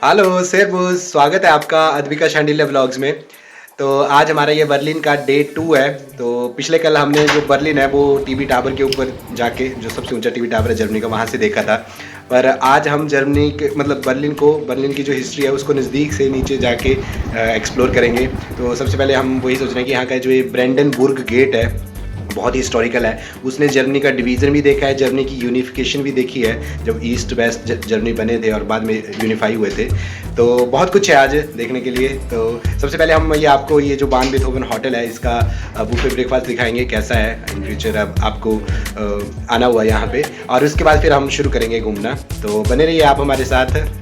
Hello सेरबुज, स्वागत है आपका अद्विका शांडिल्य व्लॉग्स में। तो आज हमारा ये बर्लिन का डे 2 है। तो पिछले कल हमने जो बर्लिन है वो टीवी टावर के ऊपर जाके, जो सबसे ऊंचा टीवी टावर है जर्मनी का, वहाँ से देखा था। पर आज हम जर्मनी के मतलब बर्लिन की जो हिस्ट्री है उसको नज़दीक से नीचे जाके एक्सप्लोर करेंगे। तो सबसे पहले हम वही सोच रहे हैं कि यहाँ का जो ये ब्रेंडनबुर्ग गेट है बहुत ही हिस्टोरिकल है। उसने जर्मनी का डिवीज़न भी देखा है, जर्मनी की यूनिफिकेशन भी देखी है, जब ईस्ट वेस्ट जर्मनी बने थे और बाद में यूनिफाई हुए थे। तो बहुत कुछ है आज देखने के लिए। तो सबसे पहले हम ये आपको ये जो बान बेथोवन होटल है इसका बुफे ब्रेकफास्ट दिखाएंगे कैसा है इन फ्यूचर। अब आपको आना हुआ यहाँ पे, और उसके बाद फिर हम शुरू करेंगे घूमना। तो बने रहिए आप हमारे साथ।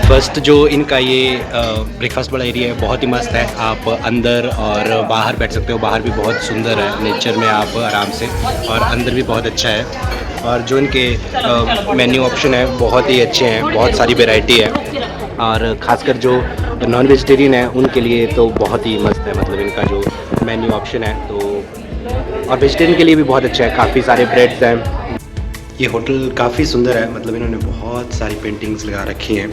फर्स्ट जो इनका ये ब्रेकफास्ट वाला एरिया है बहुत ही मस्त है। आप अंदर और बाहर बैठ सकते हो, बाहर भी बहुत सुंदर है, नेचर में आप आराम से, और अंदर भी बहुत अच्छा है। और जो इनके मेन्यू ऑप्शन है बहुत ही अच्छे हैं, बहुत सारी वैरायटी है, और ख़ासकर जो नॉन वेजिटेरियन है उनके लिए तो बहुत ही मस्त है। मतलब इनका जो मेन्यू ऑप्शन है तो, और वेजिटेरियन के लिए भी बहुत अच्छा है, काफ़ी सारे ब्रेड्स हैं। ये होटल काफ़ी सुंदर है, मतलब इन्होंने बहुत सारी पेंटिंग्स लगा रखी हैं।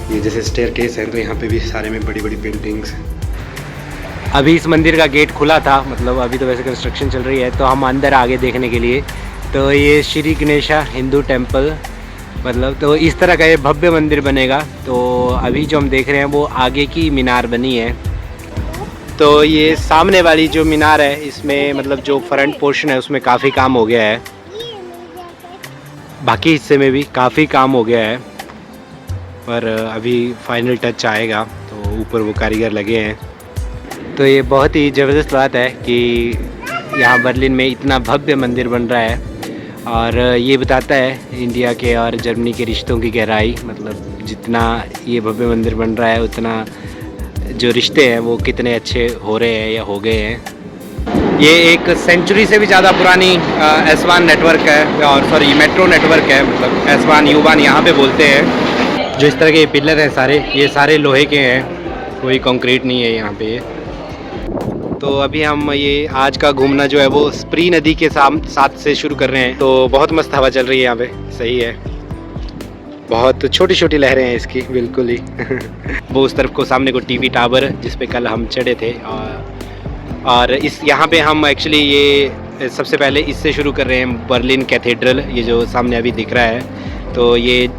ये जैसे स्टेयर केस है तो यहाँ पे भी सारे में बड़ी बड़ी पेंटिंग्स हैं। अभी इस मंदिर का गेट खुला था, मतलब अभी तो वैसे कंस्ट्रक्शन चल रही है, तो हम अंदर आगे देखने के लिए। तो ये श्री गणेशा हिंदू टेम्पल, मतलब तो इस तरह का ये भव्य मंदिर बनेगा। तो अभी जो हम देख रहे हैं वो आगे की मीनार बनी है। तो ये सामने वाली जो मीनार है इसमें मतलब जो फ्रंट पोर्शन है उसमें काफ़ी काम हो गया है, बाकी हिस्से में भी काफ़ी काम हो गया है, पर अभी फाइनल टच आएगा। तो ऊपर वो कारीगर लगे हैं। तो ये बहुत ही ज़बरदस्त बात है कि यहाँ बर्लिन में इतना भव्य मंदिर बन रहा है, और ये बताता है इंडिया के और जर्मनी के रिश्तों की गहराई। मतलब जितना ये भव्य मंदिर बन रहा है उतना जो रिश्ते हैं वो कितने अच्छे हो रहे हैं या हो गए हैं। ये एक सेंचुरी से भी ज़्यादा पुरानी S1 नेटवर्क है, और सॉरी मेट्रो नेटवर्क है, मतलब S1 U1 यहाँ पे बोलते हैं। जो इस तरह के पिलर हैं सारे, ये सारे लोहे के हैं, कोई कंक्रीट नहीं है यहाँ पे। तो अभी हम ये आज का घूमना जो है वो स्प्री नदी के साथ से शुरू कर रहे हैं। तो बहुत मस्त हवा चल रही है यहाँ पे, सही है। बहुत छोटी छोटी लहरें हैं इसकी, बिल्कुल ही वो उस तरफ को सामने को टीवी टावर जिस पे कल हम चढ़े थे, और इस यहाँ पे हम एक्चुअली ये सबसे पहले इससे शुरू कर रहे हैं, बर्लिन कैथेड्रल, ये जो सामने अभी दिख रहा है। तो ये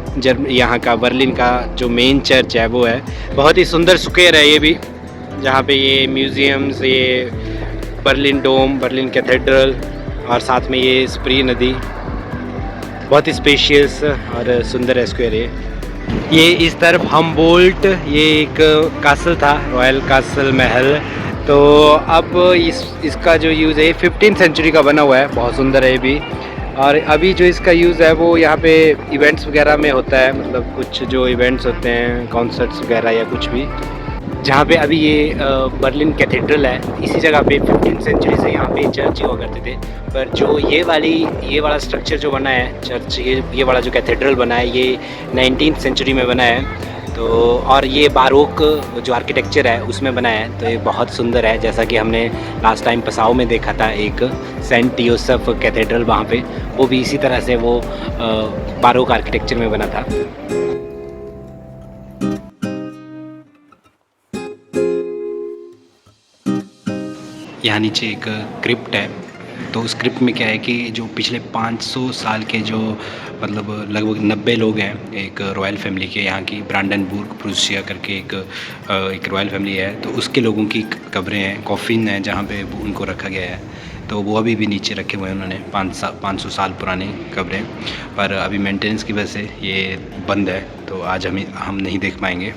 यहाँ का बर्लिन का जो मेन चर्च है वो है, बहुत ही सुंदर स्क्वायर है ये भी, जहाँ पे ये म्यूज़ियम्स, ये बर्लिन डोम, बर्लिन कैथेड्रल, और साथ में ये स्प्री नदी, बहुत ही स्पेशियस और सुंदर है स्क्वायर ये इस तरफ हमबोल्ट, ये एक कासल था, रॉयल कासल महल। तो अब इसका जो यूज़ है 15th सेंचुरी का बना हुआ है, बहुत सुंदर है ये भी। और अभी जो इसका यूज़ है वो यहाँ पे इवेंट्स वगैरह में होता है, मतलब कुछ जो इवेंट्स होते हैं, कॉन्सर्ट्स वगैरह या कुछ भी। जहाँ पे अभी ये बर्लिन कैथेड्रल है, इसी जगह पे 15th सेंचुरी से यहाँ पे चर्च हुआ करते थे। पर जो ये वाला स्ट्रक्चर जो बना है चर्च, ये वाला जो कैथेड्रल बना है ये 19th सेंचुरी में बना है। तो और ये बारोक जो आर्किटेक्चर है उसमें बना है। तो ये बहुत सुंदर है, जैसा कि हमने लास्ट टाइम पसाओ में देखा था एक सेंट योसेफ कैथेड्रल, वहाँ पे वो भी इसी तरह से वो बारोक आर्किटेक्चर में बना था। यहाँ नीचे एक क्रिप्ट है। तो उस क्रिप्ट में क्या है कि जो पिछले 500 साल के जो मतलब लगभग 90 लोग हैं, एक रॉयल फैमिली के, यहाँ की ब्रांडनबुर्ग प्रूसिया करके एक रॉयल फैमिली है, तो उसके लोगों की कब्रें हैं, कॉफिन है जहाँ पे उनको रखा गया है। तो वो अभी भी नीचे रखे हुए हैं उन्होंने, 500 साल पुरानी कब्रें, पर अभी मेंटेनेंस की वजह से ये बंद है, तो आज हम नहीं देख पाएंगे।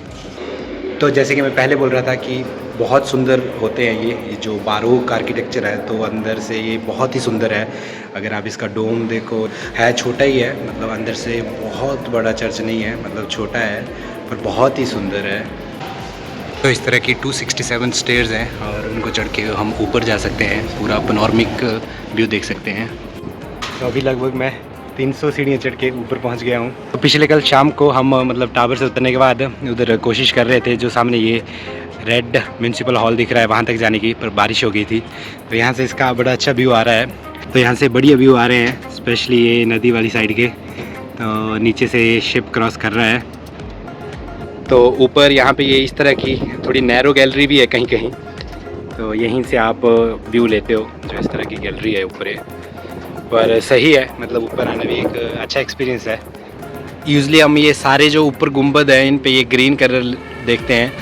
तो जैसे कि मैं पहले बोल रहा था कि बहुत सुंदर होते हैं ये जो बारोक आर्किटेक्चर है, तो अंदर से ये बहुत ही सुंदर है। अगर आप इसका डोम देखो, है छोटा ही है, मतलब अंदर से बहुत बड़ा चर्च नहीं है, मतलब छोटा है पर बहुत ही सुंदर है। तो इस तरह की 267 स्टेयर्स हैं, और उनको चढ़ के हम ऊपर जा सकते हैं, पूरा पनोरमिक व्यू देख सकते हैं। तो अभी लगभग मैं 300 सीढ़ियाँ चढ़ के ऊपर पहुंच गया हूं। तो पिछले कल शाम को हम मतलब टावर से उतरने के बाद उधर कोशिश कर रहे थे, जो सामने ये रेड म्यूनसिपल हॉल दिख रहा है वहाँ तक जाने की, पर बारिश हो गई थी। तो यहाँ से इसका बड़ा अच्छा व्यू आ रहा है। तो यहाँ से बढ़िया व्यू आ रहे हैं, स्पेशली ये नदी वाली साइड के। तो नीचे से शिप क्रॉस कर रहा है। तो ऊपर यहाँ पे ये इस तरह की थोड़ी नैरो गैलरी भी है कहीं कहीं, तो यहीं से आप व्यू लेते हो। जो इस तरह की गैलरी है ऊपर है, पर सही है, मतलब ऊपर आना भी एक अच्छा एक्सपीरियंस है। यूजली हम ये सारे जो ऊपर गुंबद है इन पे ये ग्रीन कलर देखते हैं,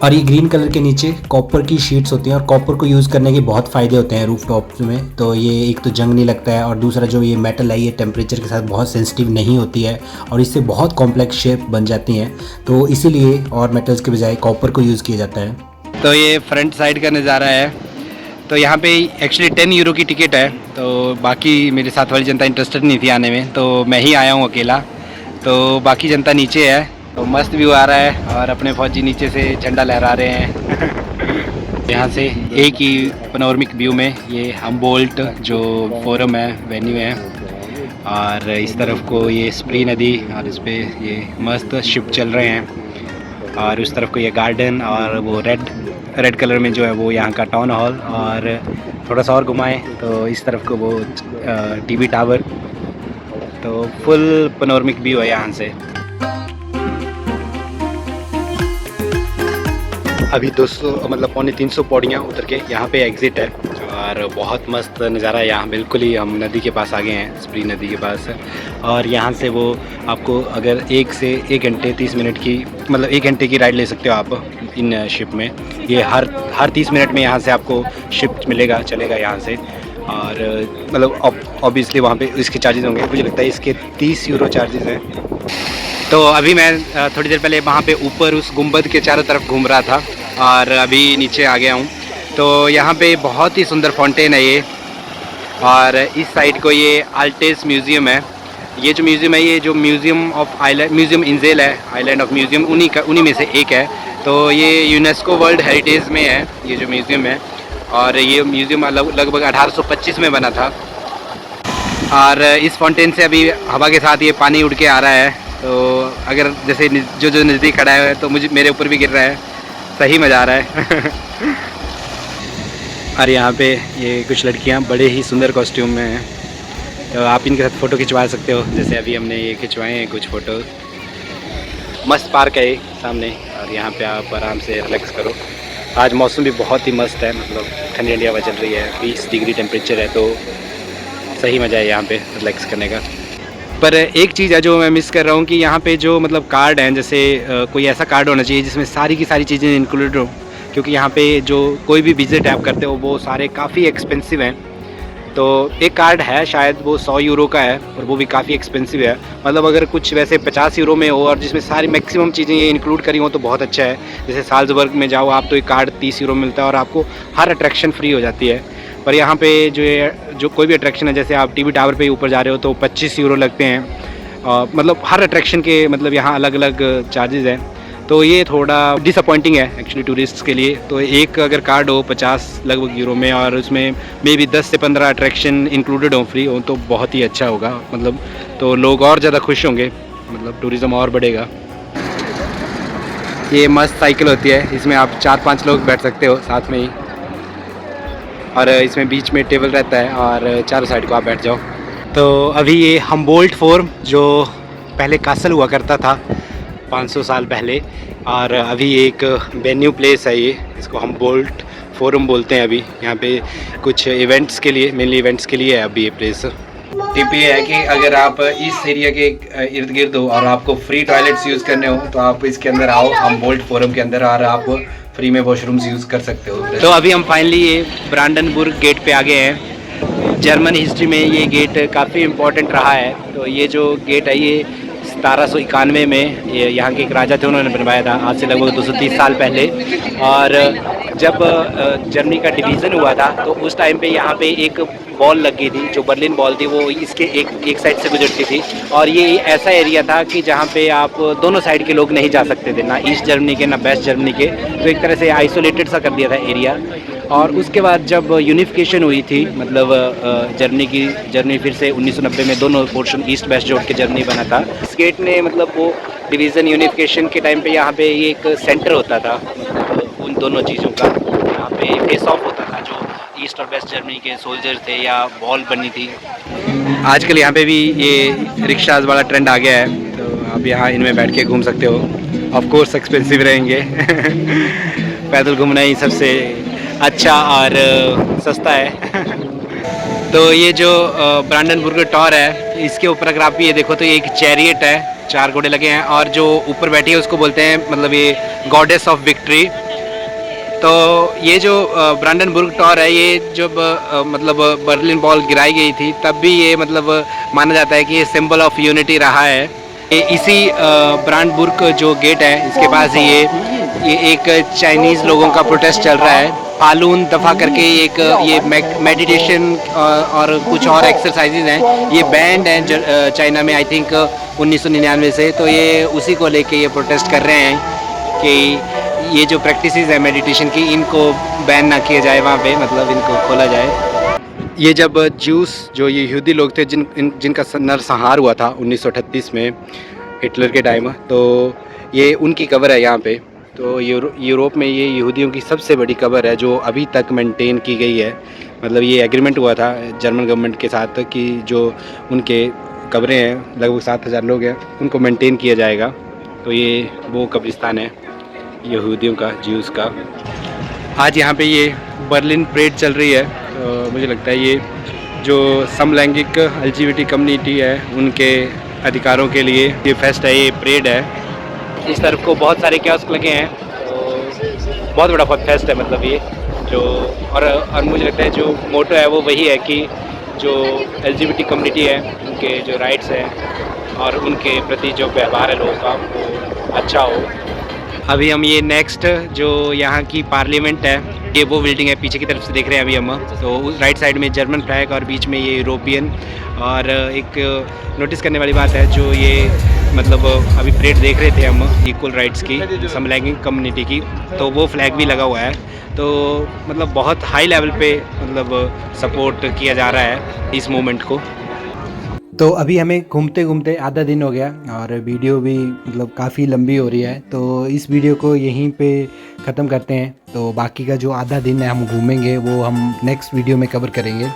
और ये ग्रीन कलर के नीचे कॉपर की शीट्स होती हैं, और कॉपर को यूज़ करने के बहुत फ़ायदे होते हैं रूफ टॉप्स में। तो ये एक तो जंग नहीं लगता है, और दूसरा जो ये मेटल है ये टेम्परेचर के साथ बहुत सेंसिटिव नहीं होती है, और इससे बहुत कॉम्प्लेक्स शेप बन जाती हैं। तो इसीलिए और मेटल्स के बजाय कॉपर को यूज़ किया जाता है। तो ये फ्रंट साइड का नज़ारा है। तो यहाँ पे एक्चुअली 10 यूरो की टिकट है, तो बाकी मेरे साथ वाली जनता इंटरेस्टेड नहीं थी आने में, तो मैं ही आया हूँ अकेला। तो बाकी जनता नीचे है। तो मस्त व्यू आ रहा है, और अपने फौजी नीचे से झंडा लहरा रहे हैं। यहाँ से एक ही पनोरमिक व्यू में ये हम्बोल्ट जो फोरम है, वेन्यू है, और इस तरफ को ये स्प्री नदी, और इस पे ये मस्त शिप चल रहे हैं, और उस तरफ को ये गार्डन, और वो रेड कलर में जो है वो यहाँ का टाउन हॉल, और थोड़ा सा और घुमाएं तो इस तरफ को वो टीवी टावर। तो फुल पनोरमिक व्यू है यहाँ से। अभी 200 मतलब 250 पौड़ियाँ उतर के यहाँ पे एग्ज़िट है, और बहुत मस्त नज़ारा है यहाँ। बिल्कुल ही हम नदी के पास आ गए हैं, स्प्री नदी के पास। और यहाँ से वो आपको अगर 1 से 1 घंटे 30 मिनट की, मतलब 1 घंटे की राइड ले सकते हो आप इन शिप में। ये हर 30 मिनट में यहाँ से आपको शिप चलेगा यहाँ से। और मतलब ऑब्वियसली वहाँ पे इसके चार्जेस होंगे, मुझे लगता है इसके 30 यूरो चार्जेस हैं। तो अभी मैं थोड़ी देर पहले वहाँ पे ऊपर उस गुंबद के चारों तरफ घूम रहा था, और अभी नीचे आ गया हूँ। तो यहाँ पे बहुत ही सुंदर फाउंटेन है ये, और इस साइड को ये आल्टेस म्यूज़ियम है। ये जो म्यूज़ियम है, ये जो म्यूज़ियम ऑफ आइलैंड, म्यूज़ियम इंजेल है, आइलैंड ऑफ म्यूज़ियम, उन्हीं में से एक है। तो ये यूनेस्को वर्ल्ड हेरिटेज में है ये जो म्यूज़ियम है, और ये म्यूज़ियम लगभग 1825 में बना था। और इस फाउंटेन से अभी हवा के साथ ये पानी उड़ के आ रहा है। तो अगर जैसे जो नज़दीक खड़ा है तो मेरे ऊपर भी गिर रहा है, सही मज़ा आ रहा है। और यहाँ पे ये कुछ लड़कियाँ बड़े ही सुंदर कॉस्ट्यूम में हैं, तो आप इनके साथ फ़ोटो खिंचवा सकते हो। जैसे अभी हमने ये खिंचवाए हैं कुछ फ़ोटो। मस्त पार्क है ये सामने, और यहाँ पे आप आराम से रिलैक्स करो। आज मौसम भी बहुत ही मस्त है, मतलब ठंडी ठंडी हवा चल रही है, 20 डिग्री टेम्परेचर है, तो सही मज़ा है यहाँ पे रिलैक्स करने का। पर एक चीज़ है जो मैं मिस कर रहा हूँ कि यहाँ पे जो मतलब कार्ड हैं, जैसे कोई ऐसा कार्ड होना चाहिए जिसमें सारी की सारी चीज़ें इंक्लूडेड हो, क्योंकि यहाँ पे जो कोई भी विजिट ऐप करते हो वो सारे काफ़ी एक्सपेंसिव हैं। तो एक कार्ड है शायद वो 100 यूरो का है, और वो भी काफ़ी एक्सपेंसिव है। मतलब अगर कुछ वैसे 50 यूरो में हो और जिसमें सारी मैक्सिमम चीज़ें ये इंक्लूड करी हो तो बहुत अच्छा है। जैसे साल्ज़बर्ग में जाओ आप तो एक कार्ड 30 यूरो मिलता है और आपको हर अट्रैक्शन फ्री हो जाती है। पर यहाँ पे जो कोई भी अट्रैक्शन है, जैसे आप टीवी टावर पे ऊपर जा रहे हो तो 25 यूरो लगते हैं। मतलब हर अट्रैक्शन के मतलब यहाँ अलग अलग चार्जेस हैं, तो ये थोड़ा डिसअपॉइंटिंग है एक्चुअली टूरिस्ट्स के लिए। तो एक अगर कार्ड हो 50 लगभग यूरो में, और उसमें मे बी 10 से 15 अट्रैक्शन इंक्लूडेड हो, फ्री हो, तो बहुत ही अच्छा होगा। मतलब तो लोग और ज़्यादा खुश होंगे, मतलब टूरिज़्म और बढ़ेगा। ये मस्त साइकिल होती है, इसमें आप 4-5 लोग बैठ सकते हो साथ में ही, और इसमें बीच में टेबल रहता है और चारों साइड को आप बैठ जाओ। तो अभी ये हम्बोल्ट फोरम जो पहले कासल हुआ करता था 500 साल पहले, और अभी एक वेन्यू प्लेस है ये, इसको हम्बोल्ट फोरम बोलते हैं। अभी यहाँ पे कुछ इवेंट्स के लिए, मेनली इवेंट्स के लिए है अभी ये प्लेस। टिप ये है कि अगर आप इस एरिया के इर्द गिर्द हो और आपको फ्री टॉयलेट्स यूज़ करने हो तो आप इसके अंदर आओ, हम्बोल्ट फोरम के अंदर, और आप फ्री में वॉशरूम्स यूज़ कर सकते हो। तो अभी हम फाइनली ये ब्रांडनबुर्ग गेट पे आ गए हैं। जर्मन हिस्ट्री में ये गेट काफ़ी इम्पोर्टेंट रहा है। तो ये जो गेट है ये 1791 में ये यहाँ के एक राजा थे, उन्होंने बनवाया था, आज से लगभग 230 साल पहले। और जब जर्मनी का डिवीज़न हुआ था तो उस टाइम पे यहाँ पे एक बॉल लग गई थी, जो बर्लिन बॉल थी, वो इसके एक साइड से गुजरती थी। और ये ऐसा एरिया था कि जहाँ पे आप दोनों साइड के लोग नहीं जा सकते थे, ना ईस्ट जर्मनी के ना वेस्ट जर्मनी के। तो एक तरह से आइसोलेटेड सा कर दिया था एरिया। और उसके बाद जब यूनिफिकेशन हुई थी, मतलब जर्मनी फिर से 1990 में दोनों पोर्शन ईस्ट वेस्ट जोड़ के जर्मनी बना था। इस गेट ने मतलब वो डिवीज़न यूनिफिकेशन के टाइम पे यहाँ पे एक सेंटर होता था, मतलब उन दोनों चीज़ों का यहाँ पे फेस ऑफ होता था, जो ईस्ट और वेस्ट जर्मनी के सोल्जर थे या वॉल बनी थी। आजकल यहाँ पे भी ये रिक्शाज वाला ट्रेंड आ गया है, तो आप यहाँ इनमें बैठ के घूम सकते हो। ऑफ कोर्स एक्सपेंसिव रहेंगे पैदल घूमना ही सबसे अच्छा और सस्ता है तो ये जो ब्रांडनबुर्ग टॉर है, इसके ऊपर अगर आप ये देखो तो ये एक चैरियट है, 4 घोड़े लगे हैं, और जो ऊपर बैठी है उसको बोलते हैं मतलब ये गॉडेस ऑफ विक्ट्री। तो ये जो ब्रांडनबुर्ग टॉर है, ये जब मतलब बर्लिन वॉल गिराई गई थी तब भी ये मतलब माना जाता है कि ये सिंबल ऑफ यूनिटी रहा है। ये इसी ब्रांडनबुर्ग जो गेट है इसके पास ही ये एक चाइनीज़ लोगों का प्रोटेस्ट चल रहा है। फालून दफ़ा करके एक ये मेडिटेशन और कुछ और एक्सरसाइजेज हैं, ये बैंड हैं चाइना में आई थिंक 1999 से। तो ये उसी को लेके ये प्रोटेस्ट कर रहे हैं कि ये जो प्रैक्टिसेस है मेडिटेशन की, इनको बैन ना किया जाए वहाँ पे, मतलब इनको खोला जाए। ये जब ज्यूस जो ये यहूदी लोग थे जिनका नरसंहार हुआ था 1938 में हिटलर के टाइम, तो ये उनकी कब्र है यहाँ पे। तो यूरोप में ये यहूदियों की सबसे बड़ी कब्र है जो अभी तक मेंटेन की गई है। मतलब ये एग्रीमेंट हुआ था जर्मन गवर्नमेंट के साथ कि जो उनके कब्रें हैं, लगभग 7000 लोग हैं, उनको मेंटेन किया जाएगा। तो ये वो कब्रिस्तान है यहूदियों का, ज्यूज़ का। आज यहाँ पे ये बर्लिन परेड चल रही है। तो मुझे लगता है ये जो समलैंगिक LGBT कम्युनिटी है उनके अधिकारों के लिए ये फेस्ट है, ये परेड है। इस तरफ को बहुत सारे कियोस्क लगे हैं, तो बहुत बड़ा फेस्ट है मतलब ये जो। और मुझे लगता है जो मोटो है वो वही है कि जो LGBT कम्युनिटी है उनके जो राइट्स हैं और उनके प्रति जो व्यवहार है लोगों का वो अच्छा हो। अभी हम ये नेक्स्ट जो यहाँ की पार्लियामेंट है, ये वो बिल्डिंग है पीछे की तरफ से देख रहे हैं अभी हम। तो राइट साइड में जर्मन फ्लैग और बीच में ये यूरोपियन। और एक नोटिस करने वाली बात है जो ये मतलब अभी परेड देख रहे थे हम इक्वल राइट्स की, समलैंगिक कम्युनिटी की, तो वो फ्लैग भी लगा हुआ है। तो मतलब बहुत हाई लेवल पे मतलब सपोर्ट किया जा रहा है इस मूवमेंट को। तो अभी हमें घूमते घूमते आधा दिन हो गया और वीडियो भी मतलब काफ़ी लंबी हो रही है, तो इस वीडियो को यहीं पे ख़त्म करते हैं। तो बाकी का जो आधा दिन है हम घूमेंगे वो हम नेक्स्ट वीडियो में कवर करेंगे।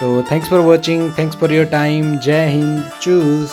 तो thanks for watching, thanks for your time, जय हिंद, चूज़।